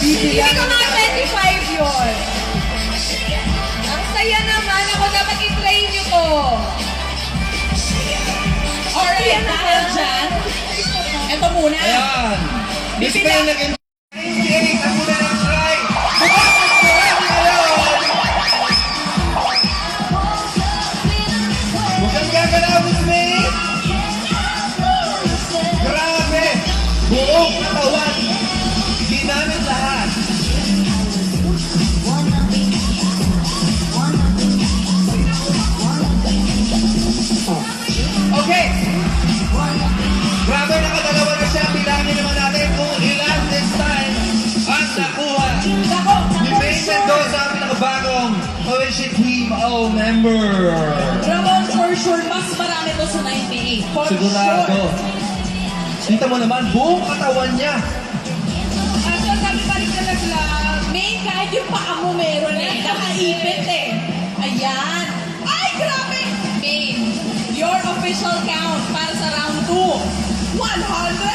Hindi Bibilang ko mga 25 yun. Ang saya naman. Ako dapat i-train niyo ko. Alright, dahil dyan, ito muna. Ayan. Miss May nag-98. Ang muna ng try. Mukhang gagalaw, Miss May. Grabe. Buong katawan. Ginamit lahat. Okay. Grabe, nakadalawa na siya. Bilangin naman natin kung ilan this time ang nakuha ni May Mendoza, ang pinakabagong Ocean Team O member. Ramon, for sure, mas marami to sa 98. For Sigurado. sure. Kita mo naman, buong katawan niya. So, sabi pa rin nalaglag. May kahit yung paa mo meron eh. Nakaipit eh. Ayan. Ay, grabe! May, your official count para sa round 2. 100!